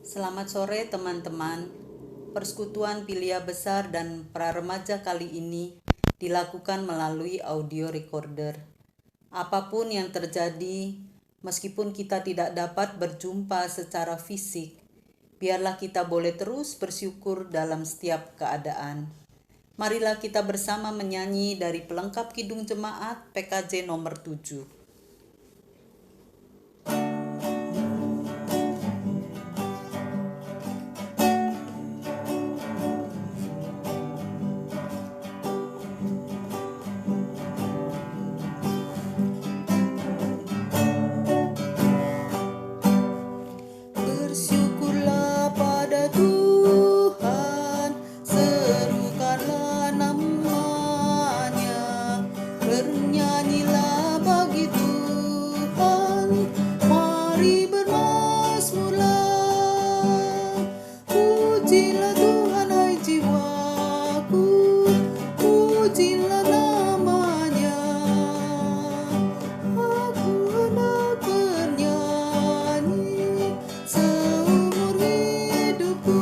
Selamat sore teman-teman. Persekutuan Pilia Besar dan Praremaja kali ini dilakukan melalui audio recorder. Apapun yang terjadi, meskipun kita tidak dapat berjumpa secara fisik, biarlah kita boleh terus bersyukur dalam setiap keadaan. Marilah kita bersama menyanyi dari pelengkap Kidung Jemaat PKJ nomor 7. Bersyukurlah pada Tuhan, serukanlah namanya, bernyanyilah bagi Tuhan, mari bermazmurlah. Pujilah Tuhan hai jiwaku, pujilah namanya. Aku hendak bernyanyi seumur hidupku.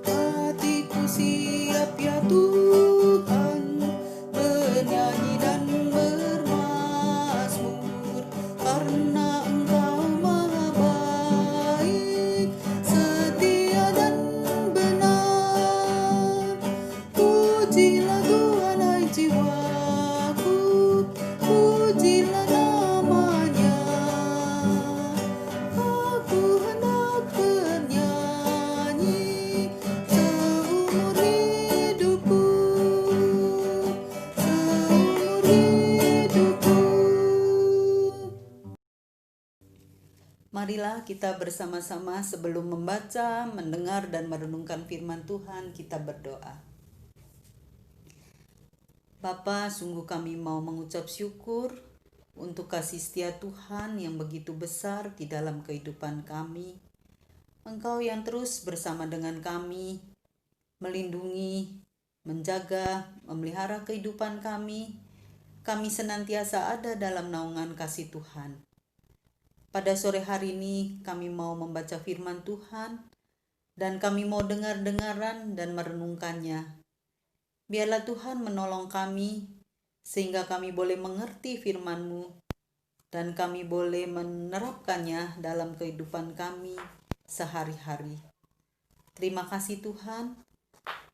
Hatiku siap ya Tuhan, bernyanyi dan bermazmur, karena Engkau maha baik, setia dan benar. Pujilah Tuhan hai jiwaku, pujilah namanya. Aku hendak bernyanyi seumur hidupku, seumur hidupku. Marilah kita bersama-sama sebelum membaca, mendengar, dan merenungkan firman Tuhan, kita berdoa. Bapa, sungguh kami mau mengucap syukur untuk kasih setia Tuhan yang begitu besar di dalam kehidupan kami. Engkau yang terus bersama dengan kami, melindungi, menjaga, memelihara kehidupan kami. Kami senantiasa ada dalam naungan kasih Tuhan. Pada sore hari ini kami mau membaca firman Tuhan dan kami mau dengar-dengaran dan merenungkannya. Biarlah Tuhan menolong kami sehingga kami boleh mengerti firman-Mu dan kami boleh menerapkannya dalam kehidupan kami sehari-hari. Terima kasih Tuhan.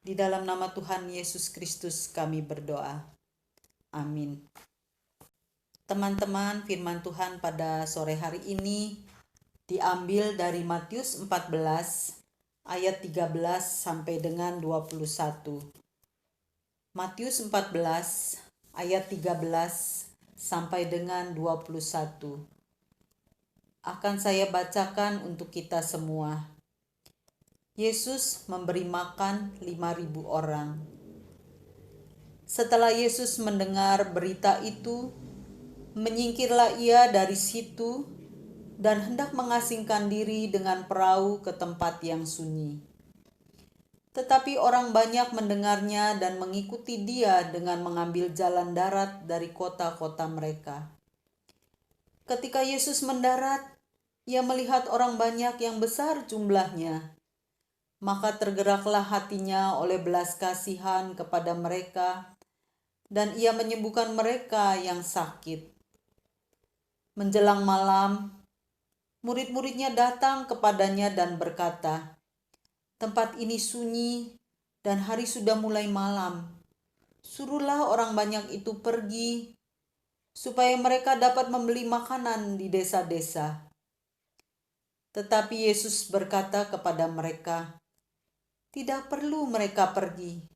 Di dalam nama Tuhan Yesus Kristus kami berdoa. Amin. Teman-teman, firman Tuhan pada sore hari ini diambil dari Matius 14 ayat 13 sampai dengan 21. Matius 14 ayat 13 sampai dengan 21. Akan saya bacakan untuk kita semua. Yesus memberi makan 5.000 orang. Setelah Yesus mendengar berita itu, menyingkirlah ia dari situ dan hendak mengasingkan diri dengan perahu ke tempat yang sunyi. Tetapi orang banyak mendengarnya dan mengikuti dia dengan mengambil jalan darat dari kota-kota mereka. Ketika Yesus mendarat, ia melihat orang banyak yang besar jumlahnya. Maka tergeraklah hatinya oleh belas kasihan kepada mereka, dan ia menyembuhkan mereka yang sakit. Menjelang malam, murid-muridnya datang kepadanya dan berkata, "Tempat ini sunyi dan hari sudah mulai malam. Suruhlah orang banyak itu pergi, supaya mereka dapat membeli makanan di desa-desa." Tetapi Yesus berkata kepada mereka, "Tidak perlu mereka pergi.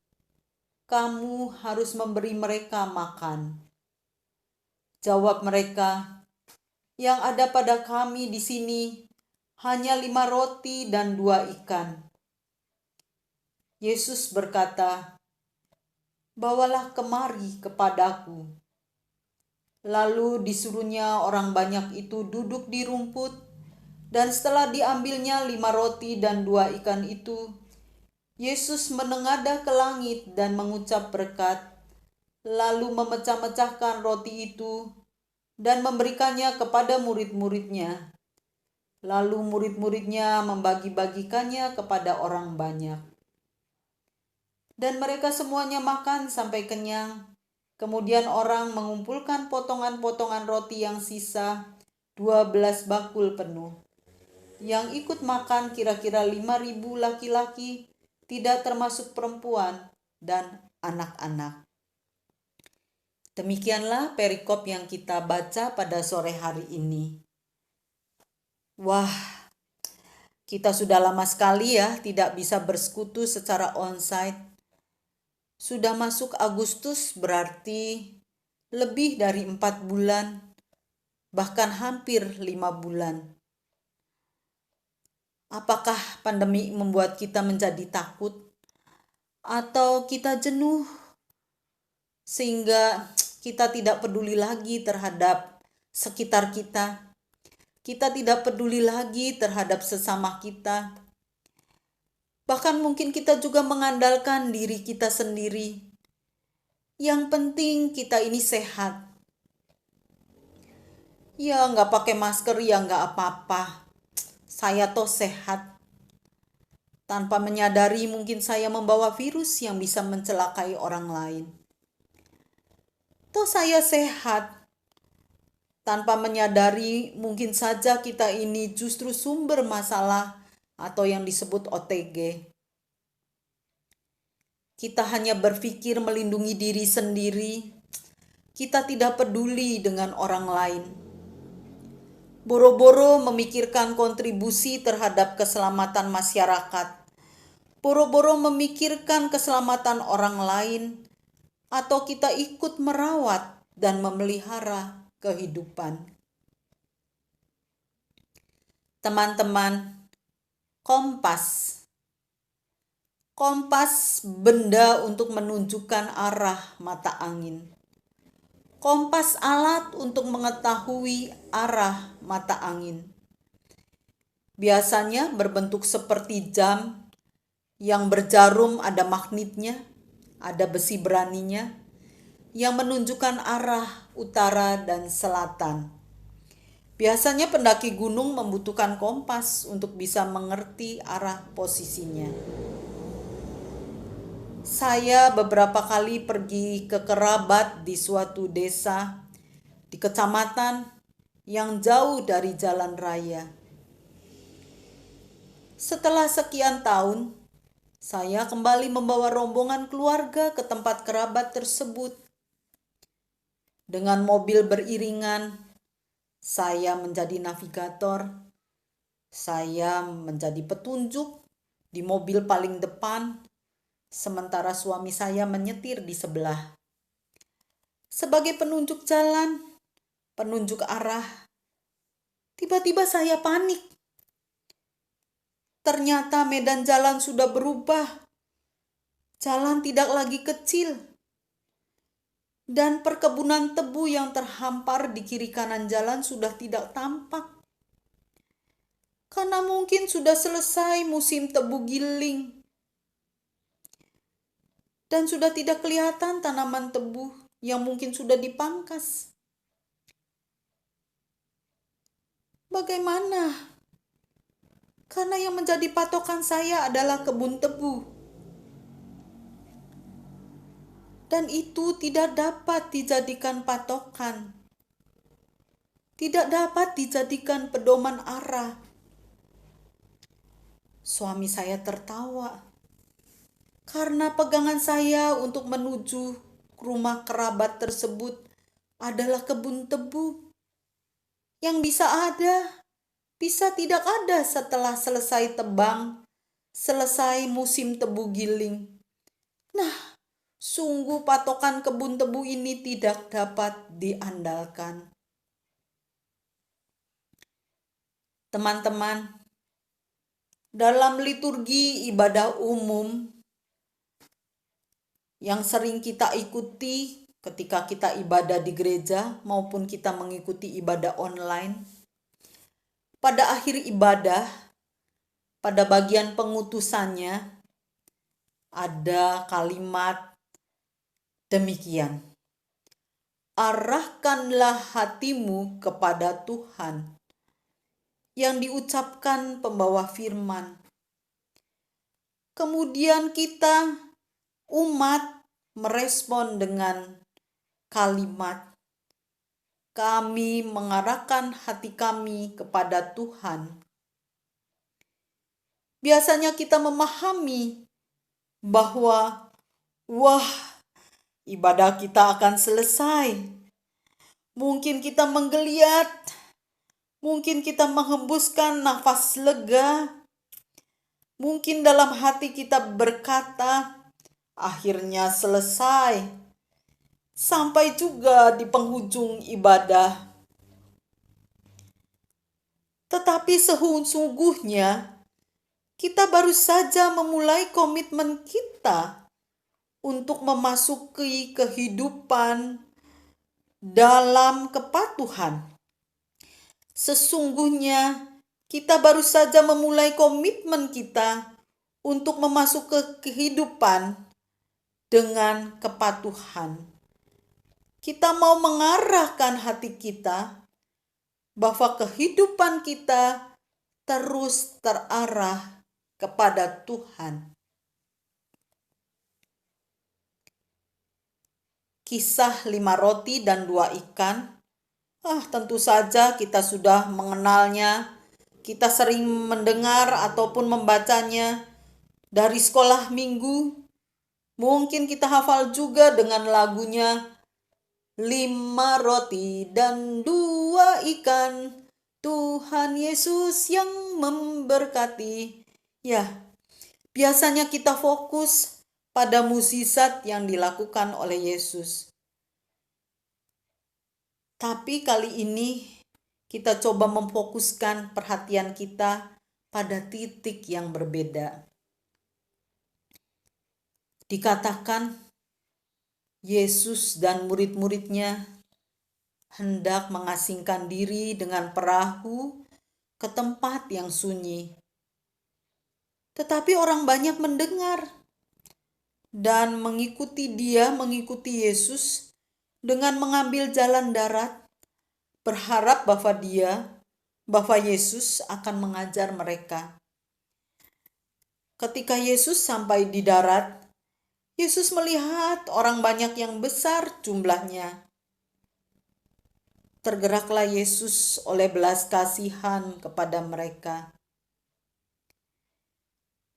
Kamu harus memberi mereka makan." Jawab mereka, "Yang ada pada kami di sini hanya 5 roti dan 2 ikan." Yesus berkata, "Bawalah kemari kepadaku." Lalu disuruhnya orang banyak itu duduk di rumput, dan setelah diambilnya 5 roti dan 2 ikan itu, Yesus menengadah ke langit dan mengucap berkat, lalu memecah-mecahkan roti itu dan memberikannya kepada murid-muridnya. Lalu murid-muridnya membagi-bagikannya kepada orang banyak. Dan mereka semuanya makan sampai kenyang. Kemudian orang mengumpulkan potongan-potongan roti yang sisa, 12 bakul penuh. Yang ikut makan kira-kira 5.000 laki-laki, tidak termasuk perempuan dan anak-anak. Demikianlah perikop yang kita baca pada sore hari ini. Wah, kita sudah lama sekali ya tidak bisa bersekutu secara onsite. Sudah masuk Agustus, berarti lebih dari 4 bulan, bahkan hampir 5 bulan. Apakah pandemi membuat kita menjadi takut? Atau kita jenuh sehingga kita tidak peduli lagi terhadap sekitar kita? Kita tidak peduli lagi terhadap sesama kita. Bahkan mungkin kita juga mengandalkan diri kita sendiri. Yang penting kita ini sehat. Ya nggak pakai masker ya nggak apa-apa. Saya toh sehat. Tanpa menyadari mungkin saya membawa virus yang bisa mencelakai orang lain. Toh saya sehat. Tanpa menyadari mungkin saja kita ini justru sumber masalah atau yang disebut OTG. Kita hanya berpikir melindungi diri sendiri. Kita tidak peduli dengan orang lain. Boro-boro memikirkan kontribusi terhadap keselamatan masyarakat. Boro-boro memikirkan keselamatan orang lain. Atau kita ikut merawat dan memelihara kehidupan. Teman-teman, kompas. Kompas benda untuk menunjukkan arah mata angin. Kompas alat untuk mengetahui arah mata angin. Biasanya berbentuk seperti jam yang berjarum, ada magnetnya, ada besi beraninya yang menunjukkan arah utara dan selatan. Biasanya pendaki gunung membutuhkan kompas untuk bisa mengerti arah posisinya. Saya beberapa kali pergi ke kerabat di suatu desa di kecamatan yang jauh dari jalan raya. Setelah sekian tahun, saya kembali membawa rombongan keluarga ke tempat kerabat tersebut. Dengan mobil beriringan, saya menjadi navigator, saya menjadi petunjuk di mobil paling depan, sementara suami saya menyetir di sebelah. Sebagai penunjuk jalan, penunjuk arah, tiba-tiba saya panik. Ternyata medan jalan sudah berubah. Jalan tidak lagi kecil. Dan perkebunan tebu yang terhampar di kiri kanan jalan sudah tidak tampak. Karena mungkin sudah selesai musim tebu giling. Dan sudah tidak kelihatan tanaman tebu yang mungkin sudah dipangkas. Bagaimana? Karena yang menjadi patokan saya adalah kebun tebu. Dan itu tidak dapat dijadikan patokan. Tidak dapat dijadikan pedoman arah. Suami saya tertawa. Karena pegangan saya untuk menuju rumah kerabat tersebut adalah kebun tebu. Yang bisa ada, bisa tidak ada setelah selesai tebang, selesai musim tebu giling. Nah, sungguh patokan kebun tebu ini tidak dapat diandalkan. Teman-teman, dalam liturgi ibadah umum yang sering kita ikuti ketika kita ibadah di gereja maupun kita mengikuti ibadah online, pada akhir ibadah, pada bagian pengutusannya, ada kalimat demikian. arahkanlah hatimu kepada Tuhan, yang diucapkan pembawa firman. Kemudian kita, umat, merespon dengan kalimat, kami mengarahkan hati kami kepada Tuhan. Biasanya kita memahami bahwa, wah, ibadah kita akan selesai. Mungkin kita menggeliat, mungkin kita menghembuskan nafas lega, mungkin dalam hati kita berkata, akhirnya selesai. Sampai juga di penghujung ibadah. Tetapi sesungguhnya kita baru saja memulai komitmen kita untuk memasuki kehidupan dalam kepatuhan. Sesungguhnya kita baru saja memulai komitmen kita untuk memasuki kehidupan dengan kepatuhan. Kita mau mengarahkan hati kita bahwa kehidupan kita terus terarah kepada Tuhan. Kisah 5 roti dan 2 ikan. Tentu saja kita sudah mengenalnya. Kita sering mendengar ataupun membacanya dari sekolah minggu. Mungkin kita hafal juga dengan lagunya, 5 roti dan 2 ikan, Tuhan Yesus yang memberkati. Ya, biasanya kita fokus pada mukjizat yang dilakukan oleh Yesus. Tapi kali ini kita coba memfokuskan perhatian kita pada titik yang berbeda. Dikatakan Yesus dan murid-muridnya hendak mengasingkan diri dengan perahu ke tempat yang sunyi. Tetapi orang banyak mendengar dan mengikuti Yesus dengan mengambil jalan darat, berharap bahwa Yesus akan mengajar mereka. Ketika Yesus sampai di darat, Yesus melihat orang banyak yang besar jumlahnya. Tergeraklah Yesus oleh belas kasihan kepada mereka.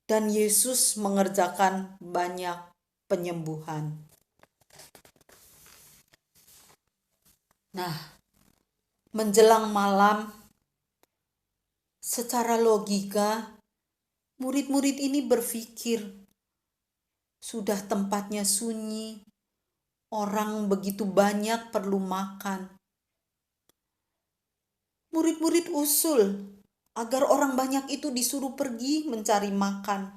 Dan Yesus mengerjakan banyak penyembuhan. Nah, menjelang malam, secara logika, murid-murid ini berpikir, sudah tempatnya sunyi, orang begitu banyak perlu makan. Murid-murid usul agar orang banyak itu disuruh pergi mencari makan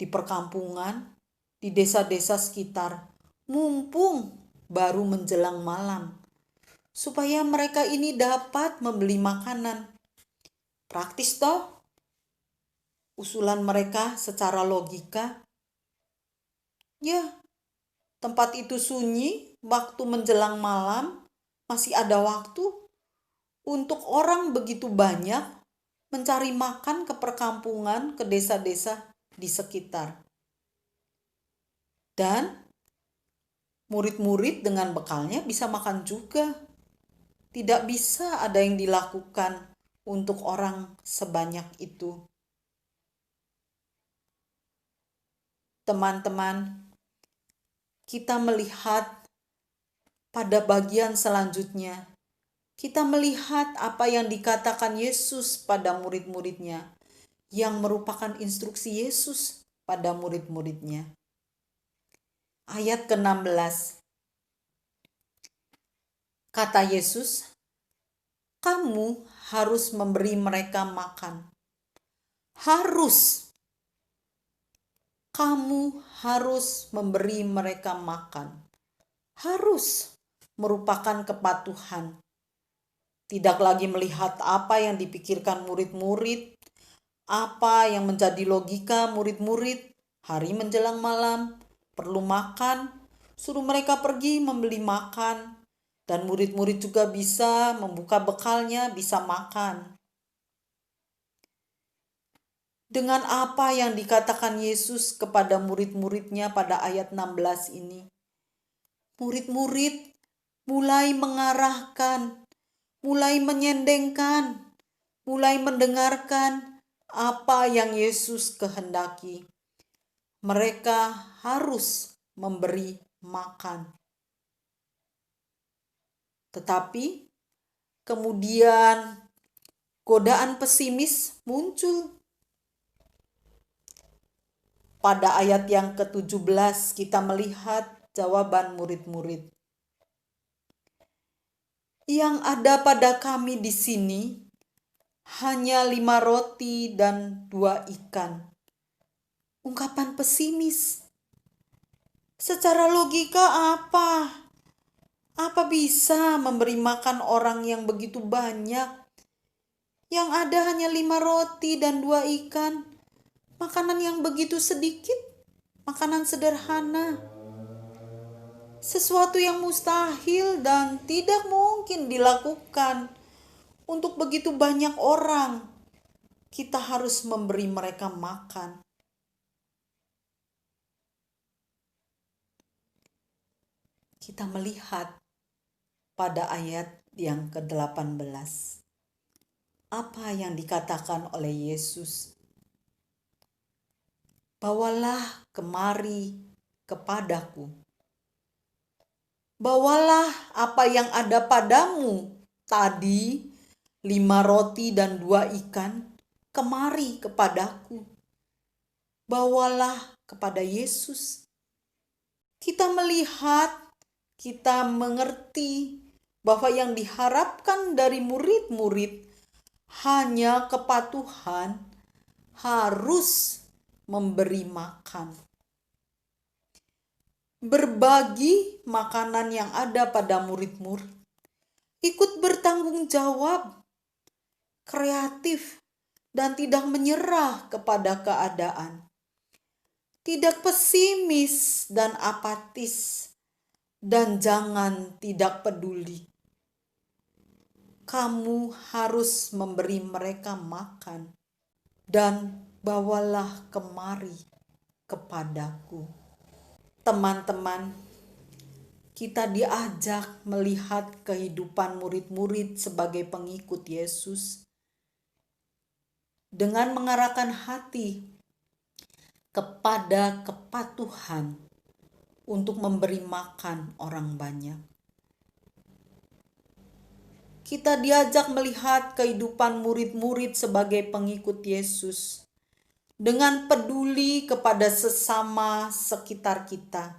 di perkampungan, di desa-desa sekitar, mumpung baru menjelang malam, supaya mereka ini dapat membeli makanan. Praktis toh? Usulan mereka secara logika. Ya, tempat itu sunyi, waktu menjelang malam, masih ada waktu untuk orang begitu banyak mencari makan ke perkampungan, ke desa-desa di sekitar. Dan murid-murid dengan bekalnya bisa makan juga. Tidak bisa ada yang dilakukan untuk orang sebanyak itu. Teman-teman, kita melihat pada bagian selanjutnya, kita melihat apa yang dikatakan Yesus pada murid-muridnya, yang merupakan instruksi Yesus pada murid-muridnya. Ayat ke-16. Kata Yesus, kamu harus memberi mereka makan. Harus. Kamu harus memberi mereka makan. Harus merupakan kepatuhan. Tidak lagi melihat apa yang dipikirkan murid-murid, apa yang menjadi logika murid-murid, hari menjelang malam, perlu makan, suruh mereka pergi membeli makan. Dan murid-murid juga bisa membuka bekalnya, bisa makan. Dengan apa yang dikatakan Yesus kepada murid-muridnya pada ayat 16 ini? Murid-murid mulai mengarahkan, mulai menyendengkan, mulai mendengarkan apa yang Yesus kehendaki. Mereka harus memberi makan. Tetapi kemudian godaan pesimis muncul. Pada ayat yang ke-17 kita melihat jawaban murid-murid. Yang ada pada kami di sini hanya 5 roti dan 2 ikan. Ungkapan pesimis. Secara logika apa? Apa bisa memberi makan orang yang begitu banyak? Yang ada hanya 5 roti dan 2 ikan. Makanan yang begitu sedikit. Makanan sederhana. Sesuatu yang mustahil dan tidak mungkin dilakukan untuk begitu banyak orang. Kita harus memberi mereka makan. Kita melihat pada ayat yang ke-18. Apa yang dikatakan oleh Yesus? Bawalah kemari kepadaku. Bawalah apa yang ada padamu tadi, 5 roti dan 2 ikan, kemari kepadaku. Bawalah kepada Yesus. Kita melihat, kita mengerti bahwa yang diharapkan dari murid-murid hanya kepatuhan, harus memberi makan. Berbagi makanan yang ada pada murid-murid. Ikut bertanggung jawab, kreatif, dan tidak menyerah kepada keadaan. Tidak pesimis dan apatis, dan jangan tidak peduli. Kamu harus memberi mereka makan, dan bawalah kemari kepadaku. Teman-teman, kita diajak melihat kehidupan murid-murid sebagai pengikut Yesus dengan mengarahkan hati kepada kepatuhan untuk memberi makan orang banyak. Kita diajak melihat kehidupan murid-murid sebagai pengikut Yesus dengan peduli kepada sesama sekitar kita.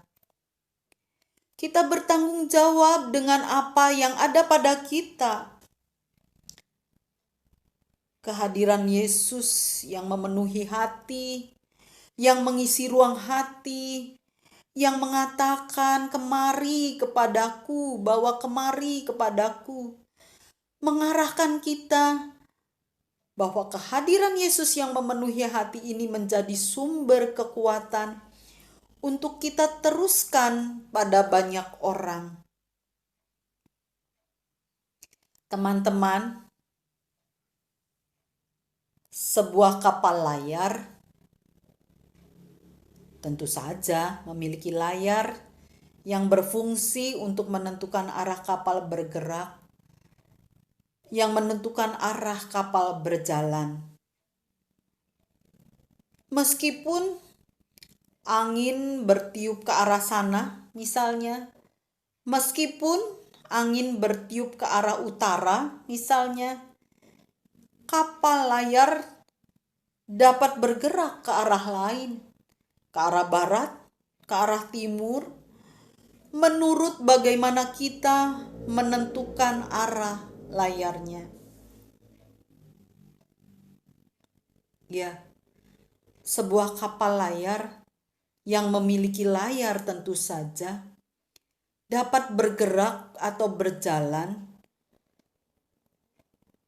Kita bertanggung jawab dengan apa yang ada pada kita. Kehadiran Yesus yang memenuhi hati, yang mengisi ruang hati, yang mengatakan kemari kepadaku, bawa kemari kepadaku. Mengarahkan kita bahwa kehadiran Yesus yang memenuhi hati ini menjadi sumber kekuatan untuk kita teruskan pada banyak orang. Teman-teman, sebuah kapal layar tentu saja memiliki layar yang berfungsi untuk menentukan arah kapal bergerak, yang menentukan arah kapal berjalan. Meskipun angin bertiup ke arah sana, misalnya, meskipun angin bertiup ke arah utara, misalnya, kapal layar dapat bergerak ke arah lain, ke arah barat, ke arah timur, menurut bagaimana kita menentukan arah layarnya. Ya, sebuah kapal layar yang memiliki layar tentu saja dapat bergerak atau berjalan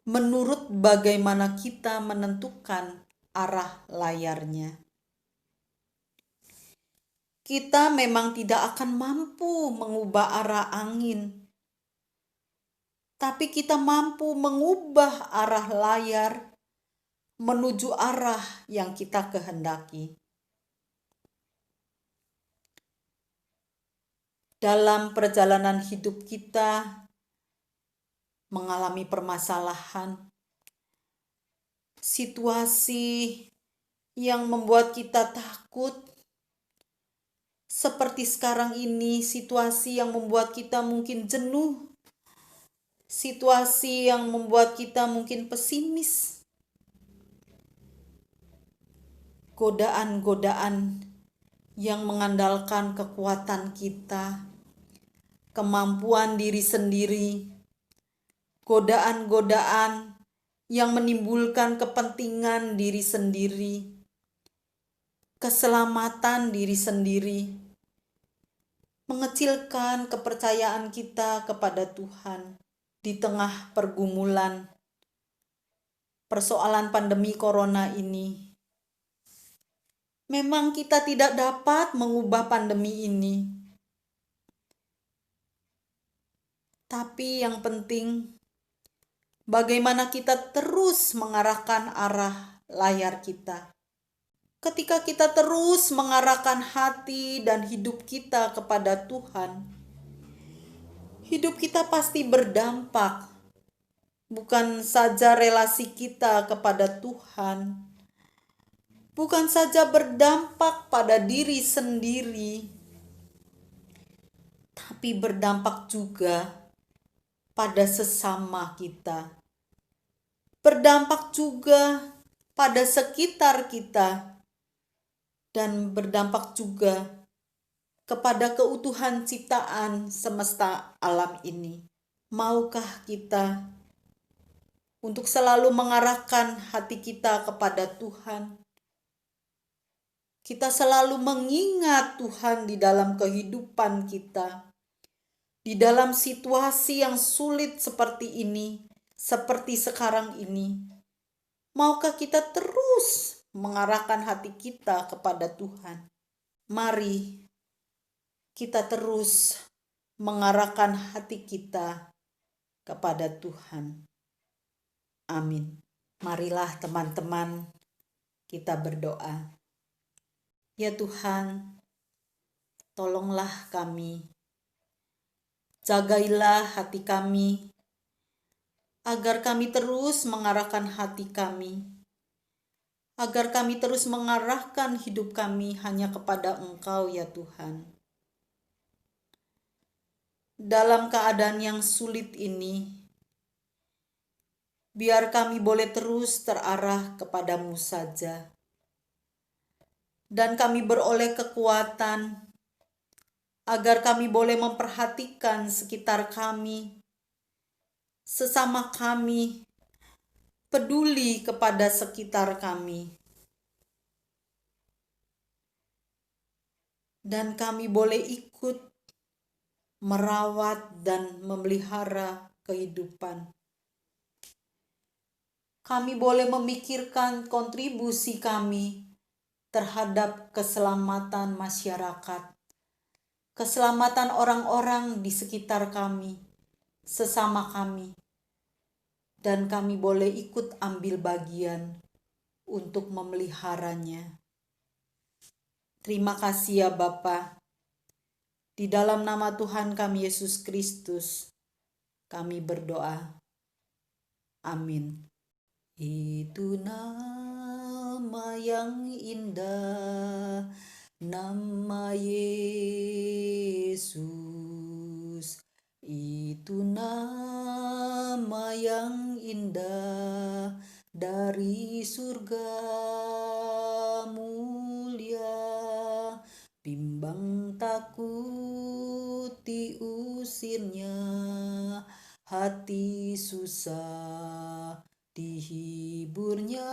menurut bagaimana kita menentukan arah layarnya. Kita memang tidak akan mampu mengubah arah angin, tapi kita mampu mengubah arah layar menuju arah yang kita kehendaki. Dalam perjalanan hidup kita mengalami permasalahan, situasi yang membuat kita takut, seperti sekarang ini, situasi yang membuat kita mungkin jenuh, situasi yang membuat kita mungkin pesimis, godaan-godaan yang mengandalkan kekuatan kita, kemampuan diri sendiri, godaan-godaan yang menimbulkan kepentingan diri sendiri, keselamatan diri sendiri, mengecilkan kepercayaan kita kepada Tuhan di tengah pergumulan persoalan pandemi corona ini. Memang kita tidak dapat mengubah pandemi ini, tapi yang penting bagaimana kita terus mengarahkan arah layar kita. Ketika kita terus mengarahkan hati dan hidup kita kepada Tuhan, hidup kita pasti berdampak. Bukan saja relasi kita kepada Tuhan, bukan saja berdampak pada diri sendiri, tapi berdampak juga pada sesama kita. Berdampak juga pada sekitar kita, dan berdampak juga kepada keutuhan ciptaan semesta alam ini. Maukah kita untuk selalu mengarahkan hati kita kepada Tuhan? Kita selalu mengingat Tuhan di dalam kehidupan kita, di dalam situasi yang sulit seperti ini, seperti sekarang ini. Maukah kita terus mengarahkan hati kita kepada Tuhan? Mari kita terus mengarahkan hati kita kepada Tuhan. Amin. Marilah teman-teman kita berdoa. Ya Tuhan, tolonglah kami. Jagailah hati kami, agar kami terus mengarahkan hati kami, agar kami terus mengarahkan hidup kami hanya kepada Engkau ya Tuhan. Dalam keadaan yang sulit ini, biar kami boleh terus terarah kepadamu saja. Dan kami beroleh kekuatan, agar kami boleh memperhatikan sekitar kami, sesama kami, peduli kepada sekitar kami. Dan kami boleh ikut merawat dan memelihara kehidupan. Kami boleh memikirkan kontribusi kami terhadap keselamatan masyarakat, keselamatan orang-orang di sekitar kami, sesama kami, dan kami boleh ikut ambil bagian untuk memeliharanya. Terima kasih ya Bapa. Di dalam nama Tuhan kami Yesus Kristus, kami berdoa. Amin. Itu nama yang indah, nama Yesus. Itu nama yang indah dari surga mulia. Bimbang takut diusirnya, hati susah dihiburnya.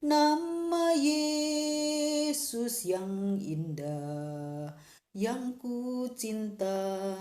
Nama Yesus yang indah, yang ku cinta.